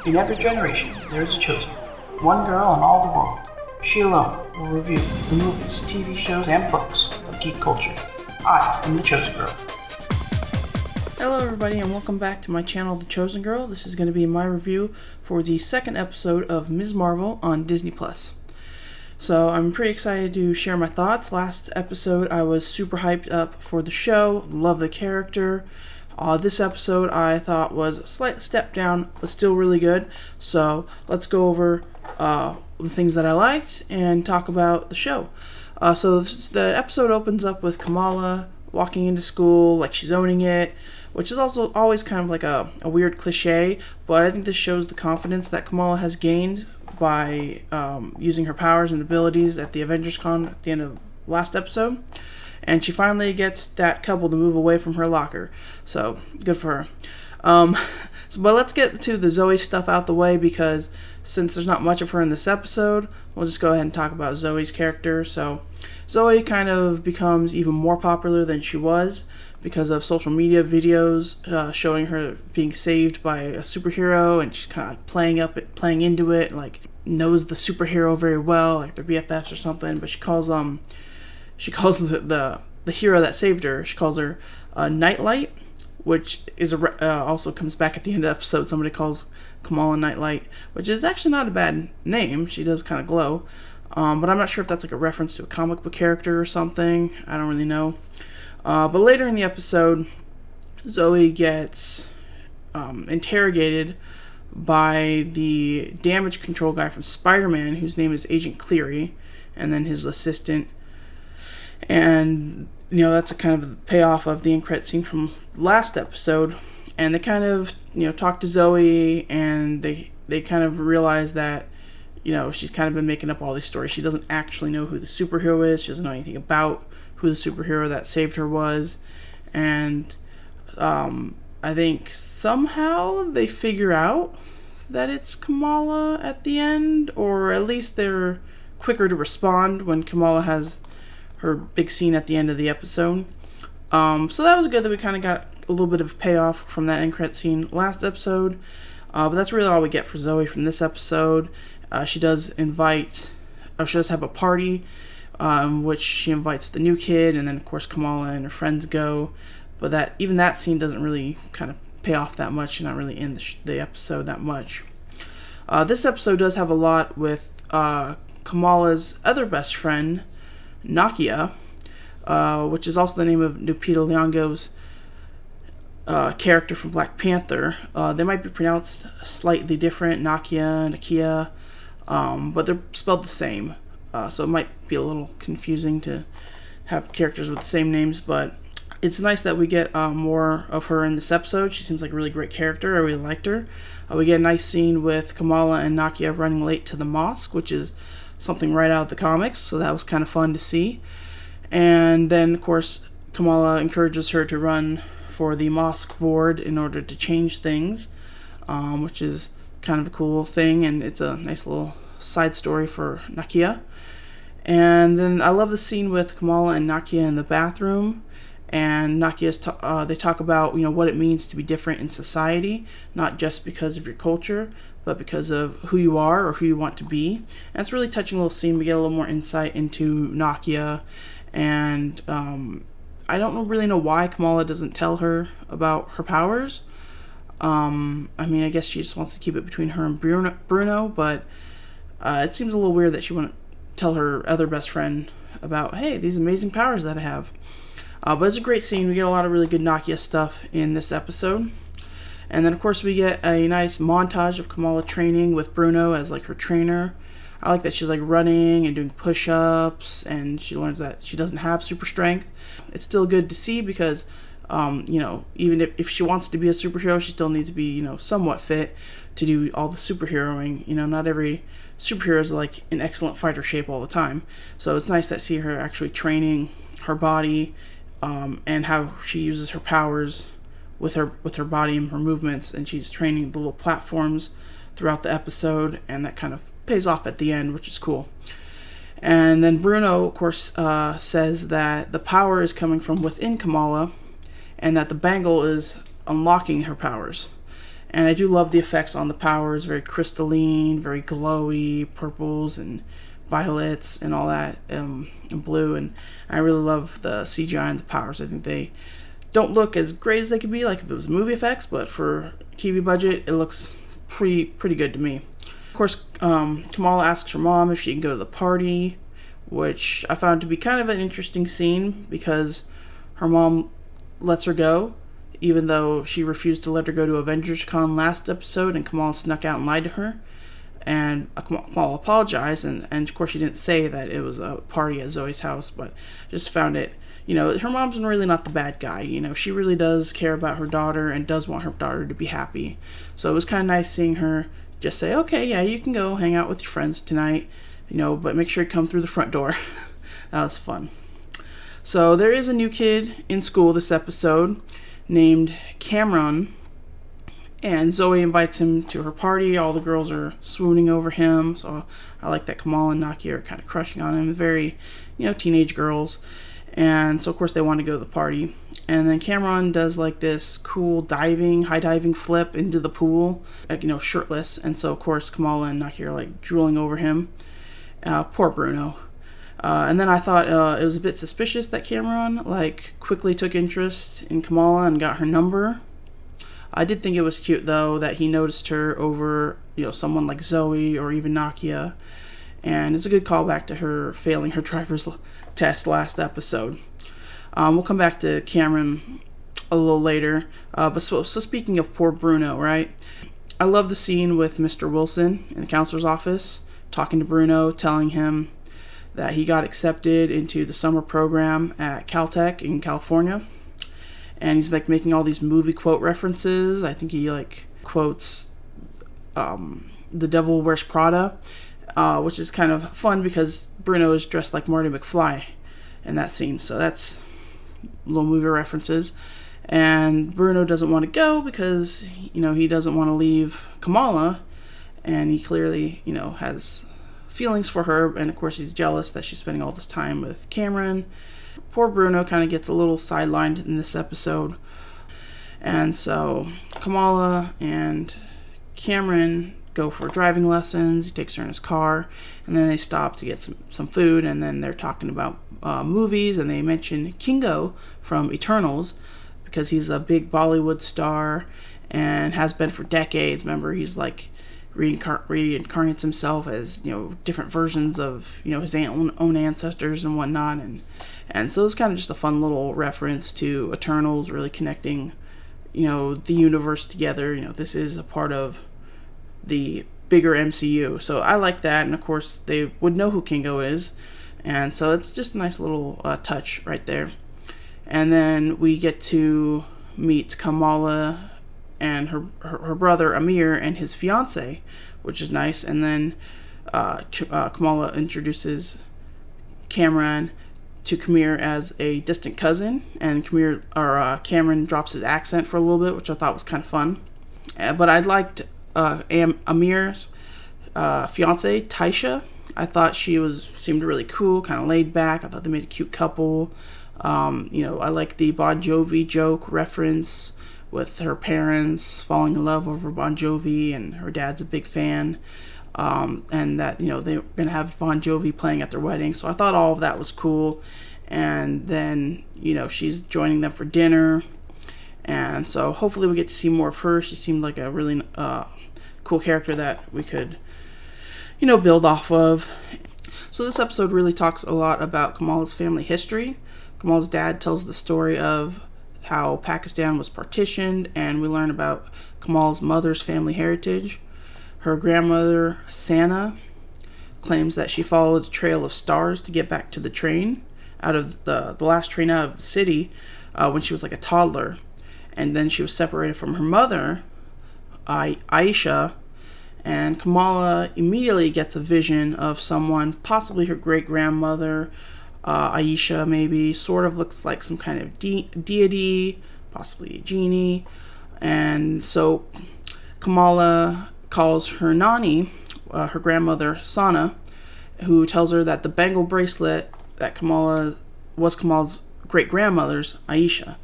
In every generation, there is a chosen one girl in all the world. She alone will review the movies, TV shows, and books of geek culture. I am the Chosen Girl. Hello everybody and welcome back to my channel, The Chosen Girl. This is going to be my review for the second episode of Ms. Marvel on Disney+. So I'm pretty excited to share my thoughts. Last episode I was super hyped up for the show, love the character. This episode I thought was a slight step down, but still really good. So let's go over the things that I liked and talk about the show. So the episode opens up with Kamala walking into school like she's owning it, which is also always kind of like a weird cliche, but I think this shows the confidence that Kamala has gained by using her powers and abilities at the Avengers Con at the end of last episode. And she finally gets that couple to move away from her locker. So, good for her. But let's get to the Zoe stuff out the way, because since there's not much of her in this episode, we'll just go ahead and talk about Zoe's character. So, Zoe kind of becomes even more popular than she was because of social media videos showing her being saved by a superhero, and she's kind of like playing into it, like knows the superhero very well, like they're BFFs or something. But she calls the hero that saved her, she calls her Nightlight, which is also comes back at the end of the episode. Somebody calls Kamala Nightlight, which is actually not a bad name. She does kind of glow, but I'm not sure if that's like a reference to a comic book character or something. I don't really know. But later in the episode, Zoe gets interrogated by the damage control guy from Spider-Man, whose name is Agent Cleary, and then his assistant. And, that's a kind of payoff of the end credit scene from last episode. And they kind of, talk to Zoe, and they kind of realize that, she's kind of been making up all these stories. She doesn't actually know who the superhero is. She doesn't know anything about who the superhero that saved her was. And I think somehow they figure out that it's Kamala at the end, or at least they're quicker to respond when Kamala has her big scene at the end of the episode. So that was good that we kind of got a little bit of payoff from that end credit scene last episode. But that's really all we get for Zoe from this episode. She does have a party, which she invites the new kid, and then of course Kamala and her friends go. But that scene doesn't really kind of pay off that much. You're not really in the episode that much. This episode does have a lot with Kamala's other best friend, Nakia, which is also the name of Lupita Nyong'o's character from Black Panther. They might be pronounced slightly different, Nakia and Nakia, but they're spelled the same. So it might be a little confusing to have characters with the same names, but it's nice that we get more of her in this episode. She seems like a really great character. I really liked her. We get a nice scene with Kamala and Nakia running late to the mosque, which is something right out of the comics, so that was kind of fun to see. And then, of course, Kamala encourages her to run for the mosque board in order to change things, which is kind of a cool thing, and it's a nice little side story for Nakia. And then I love the scene with Kamala and Nakia in the bathroom, and Nakia's they talk about what it means to be different in society, not just because of your culture, but because of who you are or who you want to be. And it's a really touching little scene. We get a little more insight into Nakia, and I don't really know why Kamala doesn't tell her about her powers. I guess she just wants to keep it between her and Bruno, but it seems a little weird that she wouldn't tell her other best friend about, hey, these amazing powers that I have. But it's a great scene. We get a lot of really good Nakia stuff in this episode. And then, of course, we get a nice montage of Kamala training with Bruno as, like, her trainer. I like that she's, like, running and doing push-ups, and she learns that she doesn't have super strength. It's still good to see because, even if she wants to be a superhero, she still needs to be, somewhat fit to do all the superheroing. Not every superhero is, like, in excellent fighter shape all the time. So it's nice to see her actually training her body and how she uses her powers with her body and her movements, and she's training the little platforms throughout the episode, and that kind of pays off at the end, which is cool. And then Bruno, of course, says that the power is coming from within Kamala, and that the bangle is unlocking her powers. And I do love the effects on the powers, very crystalline, very glowy, purples and violets and all that, and blue. And I really love the CGI and the powers. I think they don't look as great as they could be, like if it was movie effects, but for TV budget, it looks pretty good to me. Of course, Kamala asks her mom if she can go to the party, which I found to be kind of an interesting scene because her mom lets her go, even though she refused to let her go to Avengers Con last episode, and Kamala snuck out and lied to her. And Kamala apologized, and of course she didn't say that it was a party at Zoe's house, but just found it, her mom's really not the bad guy. She really does care about her daughter and does want her daughter to be happy. So it was kind of nice seeing her just say, okay, yeah, you can go hang out with your friends tonight, but make sure you come through the front door. That was fun. So there is a new kid in school this episode named Cameron, and Zoe invites him to her party. All the girls are swooning over him, so I like that Kamala and Nakia are kind of crushing on him. Very, teenage girls. And so, of course, they want to go to the party. And then Cameron does, like, this cool high diving flip into the pool, like, shirtless. And so, of course, Kamala and Nakia are, like, drooling over him. Poor Bruno. And then I thought it was a bit suspicious that Cameron, quickly took interest in Kamala and got her number. I did think it was cute, though, that he noticed her over, someone like Zoe or even Nakia. And it's a good callback to her failing her driver's test last episode. We'll come back to Cameron a little later. But so speaking of poor Bruno, right? I love the scene with Mr. Wilson in the counselor's office, talking to Bruno, telling him that he got accepted into the summer program at Caltech in California. And he's making all these movie quote references. I think he quotes The Devil Wears Prada, which is kind of fun because Bruno is dressed like Marty McFly in that scene. So that's little movie references. And Bruno doesn't want to go because, he doesn't want to leave Kamala. And he clearly, has feelings for her. And of course he's jealous that she's spending all this time with Cameron. Poor Bruno kind of gets a little sidelined in this episode. And so Kamala and Cameron go for driving lessons. He takes her in his car, and then they stop to get some food, and then they're talking about movies, and they mention Kingo from Eternals because he's a big Bollywood star and has been for decades. Remember, he's reincarnates himself as different versions of his own ancestors and whatnot, and so it's kind of just a fun little reference to Eternals, really connecting the universe together. This is a part of the bigger MCU, so I like that. And of course they would know who Kingo is, and so it's just a nice little touch right there. And then we get to meet Kamala and her brother Amir and his fiance, which is nice. And then Kamala introduces Cameron to Kamir as a distant cousin, and Cameron drops his accent for a little bit, which I thought was kind of fun. But I liked Amir's fiance Taisha. I thought she seemed really cool, kind of laid back. I thought they made a cute couple. I like the Bon Jovi joke reference with her parents falling in love over Bon Jovi, and her dad's a big fan, and that they're gonna have Bon Jovi playing at their wedding. So I thought all of that was cool. And then she's joining them for dinner, and so hopefully we get to see more of her. She seemed like a really cool character that we could build off of. So this episode really talks a lot about Kamala's family history. Kamala's dad tells the story of how Pakistan was partitioned, and we learn about Kamala's mother's family heritage. Her grandmother, Sana, claims that she followed a trail of stars to get back to the train, out of the last train out of the city, when she was like a toddler. And then she was separated from her mother, Aisha, and Kamala immediately gets a vision of someone, possibly her great-grandmother, Aisha maybe, sort of looks like some kind of deity, possibly a genie. And so Kamala calls her Nani, her grandmother Sana, who tells her that the bangle bracelet that was Kamala's great-grandmother's, Aisha.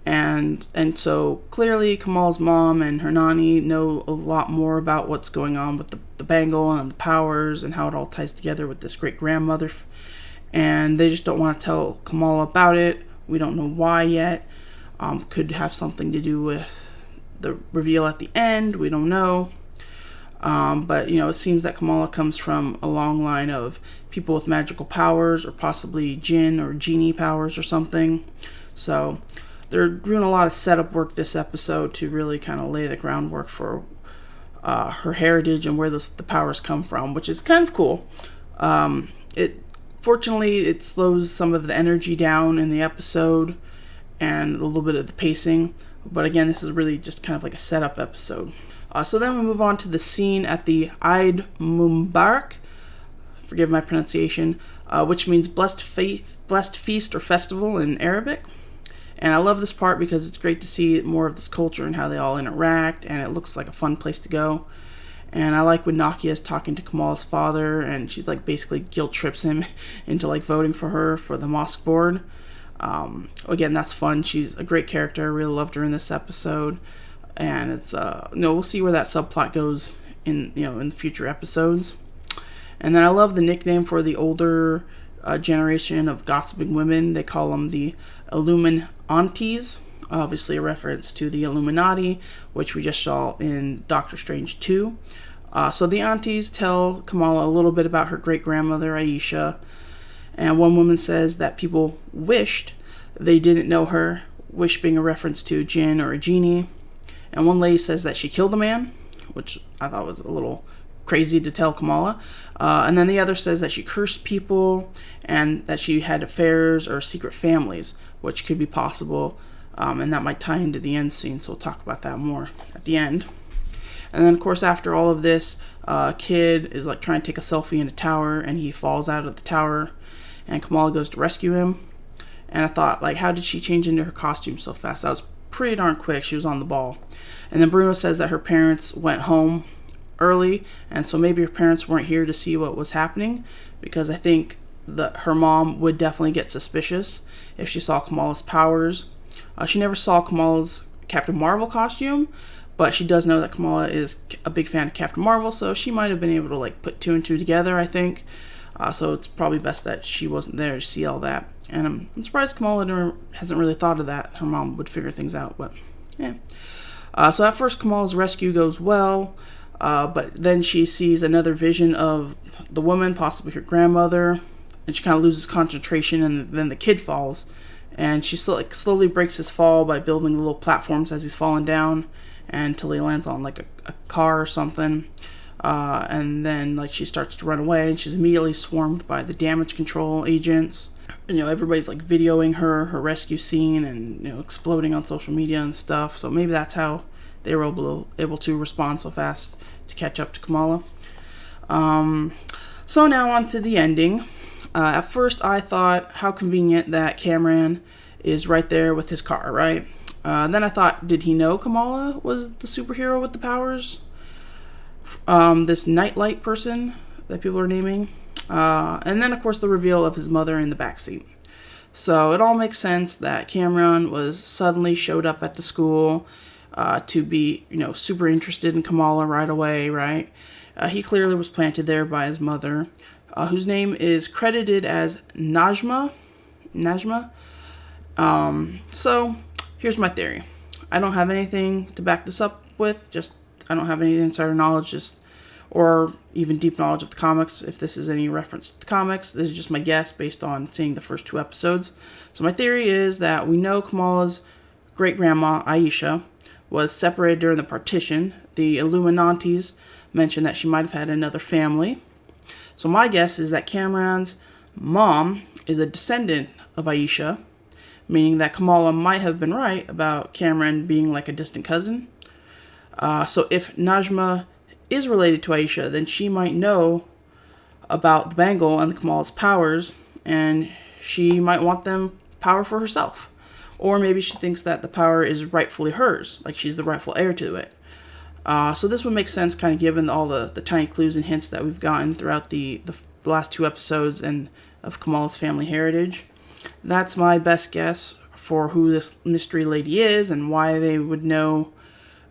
And so clearly Kamala's mom and her nanny know a lot more about what's going on with the bangle and the powers and how it all ties together with this great grandmother. And they just don't want to tell Kamala about it. We don't know why yet. Could have something to do with the reveal at the end. We don't know. But, it seems that Kamala comes from a long line of people with magical powers, or possibly jinn or genie powers or something. So they're doing a lot of setup work this episode to really kind of lay the groundwork for her heritage and where the powers come from, which is kind of cool. Fortunately, it slows some of the energy down in the episode and a little bit of the pacing. But again, this is really just kind of like a setup episode. So then we move on to the scene at the Eid Mubarak, forgive my pronunciation, which means blessed feast or festival in Arabic. And I love this part because it's great to see more of this culture and how they all interact, and it looks like a fun place to go. And I like when Nakia is talking to Kamala's father, and she's like basically guilt trips him into like voting for her for the mosque board. Again, that's fun. She's a great character. I really loved her in this episode. And it's we'll see where that subplot goes in the future episodes. And then I love the nickname for the older generation of gossiping women. They call them the Illuminantes, obviously a reference to the Illuminati, which we just saw in Doctor Strange 2. So the aunties tell Kamala a little bit about her great-grandmother Aisha, and one woman says that people wished they didn't know her, wish being a reference to jinn or a genie. And one lady says that she killed a man, which I thought was a little crazy to tell Kamala. And then the other says that she cursed people and that she had affairs or secret families, which could be possible. And that might tie into the end scene, so we'll talk about that more at the end. And then, of course, after all of this, a kid is like trying to take a selfie in a tower, and he falls out of the tower, and Kamala goes to rescue him. And I thought, like, how did she change into her costume so fast? That was pretty darn quick. She was on the ball. And then Bruno says that her parents went home early, and so maybe her parents weren't here to see what was happening, because I think that her mom would definitely get suspicious if she saw Kamala's powers. She never saw Kamala's Captain Marvel costume, but she does know that Kamala is a big fan of Captain Marvel, so she might have been able to like put two and two together, I think. So it's probably best that she wasn't there to see all that. And I'm surprised Kamala hasn't really thought of that. Her mom would figure things out, but yeah. So at first Kamala's rescue goes well, but then she sees another vision of the woman, possibly her grandmother, and she kind of loses concentration, and then the kid falls. And she slowly breaks his fall by building little platforms as he's falling down, until he lands on like a car or something. And then like she starts to run away, and she's immediately swarmed by the damage control agents. Everybody's like videoing her rescue scene, and exploding on social media and stuff. So maybe that's how they were able to respond so fast to catch up to Kamala. So now on to the ending. At first I thought, how convenient that Cameron is right there with his car, right? Then I thought, did he know Kamala was the superhero with the powers? This nightlight person that people are naming. And then, of course, the reveal of his mother in the backseat. So it all makes sense that Cameron suddenly showed up at the school to be, super interested in Kamala right away, right? He clearly was planted there by his mother, whose name is credited as Najma. So here's my theory. I don't have anything to back this up with. I don't have any insider knowledge, or even deep knowledge of the comics, if this is any reference to the comics. This is just my guess based on seeing the first 2 episodes. So my theory is that we know Kamala's great-grandma, Aisha, was separated during the partition. The Illuminantes mentioned that she might have had another family. So my guess is that Cameron's mom is a descendant of Aisha, meaning that Kamala might have been right about Cameron being like a distant cousin. So if Najma is related to Aisha, then she might know about the bangle and Kamala's powers, and she might want them power for herself. Or maybe she thinks that the power is rightfully hers, like she's the rightful heir to it. So this would make sense, kind of given all the tiny clues and hints that we've gotten throughout the last 2 episodes and of Kamala's family heritage. That's my best guess for who this mystery lady is and why they would know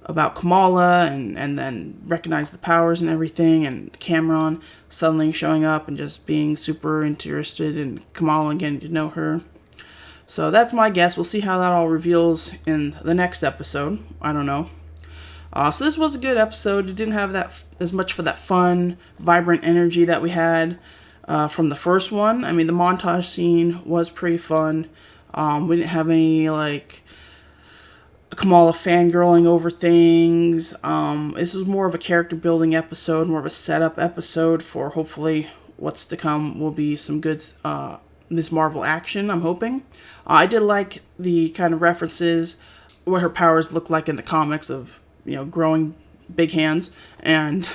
about Kamala and then recognize the powers and everything, and Cameron suddenly showing up and just being super interested in Kamala and getting to know her. So that's my guess. We'll see how that all reveals in the next episode. I don't know. So this was a good episode. It didn't have that as much for that fun, vibrant energy that we had from the first one. I mean, the montage scene was pretty fun. We didn't have any, like, Kamala fangirling over things. This is more of a character building episode, more of a setup episode for hopefully what's to come will be some good Ms. Marvel action, I'm hoping. I did like the kind of references, what her powers look like in the comics of, you know, growing big hands and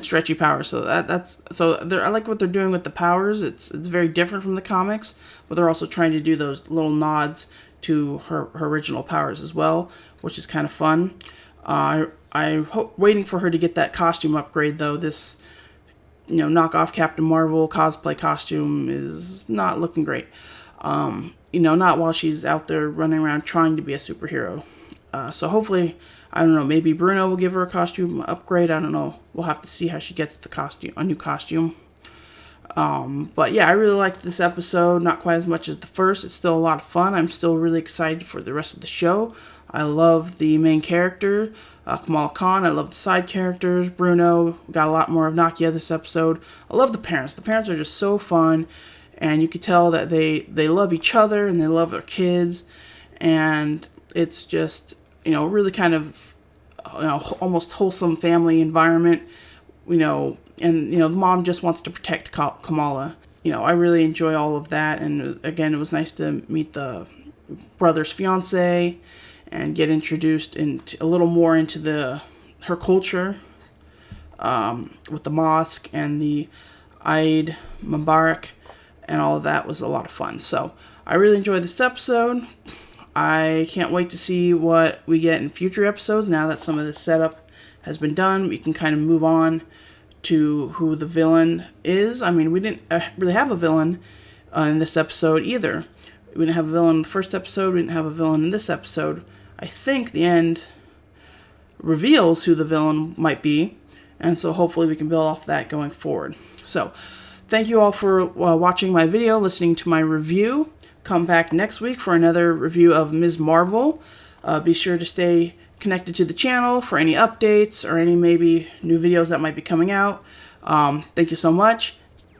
stretchy powers. So I like what they're doing with the powers. It's very different from the comics, but they're also trying to do those little nods to her original powers as well, which is kind of fun. I'm waiting for her to get that costume upgrade, though. This, you know, knockoff Captain Marvel cosplay costume is not looking great. You know, not while she's out there running around trying to be a superhero. So hopefully, I don't know, maybe Bruno will give her a costume upgrade. I don't know. We'll have to see how she gets a new costume. But yeah, I really liked this episode. Not quite as much as the first. It's still a lot of fun. I'm still really excited for the rest of the show. I love the main character, Kamala Khan. I love the side characters. Bruno. Got a lot more of Nakia this episode. I love the parents. The parents are just so fun. And you could tell that they love each other and they love their kids. And it's just, you know, really kind of, you know, almost wholesome family environment, you know. And, you know, the mom just wants to protect Kamala. You know, I really enjoy all of that. And, again, it was nice to meet the brother's fiance and get introduced into a little more into her culture with the mosque and the Eid Mubarak, and all of that was a lot of fun. So I really enjoyed this episode. I can't wait to see what we get in future episodes. Now that some of the setup has been done, we can kind of move on to who the villain is. I mean, we didn't really have a villain in this episode either. We didn't have a villain in the first episode. We didn't have a villain in this episode. I think the end reveals who the villain might be, and so hopefully we can build off that going forward. So, thank you all for watching my video, listening to my review. Come back next week for another review of Ms. Marvel. Be sure to stay connected to the channel for any updates or any maybe new videos that might be coming out. Thank you so much.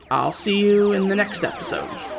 I'll see you in the next episode.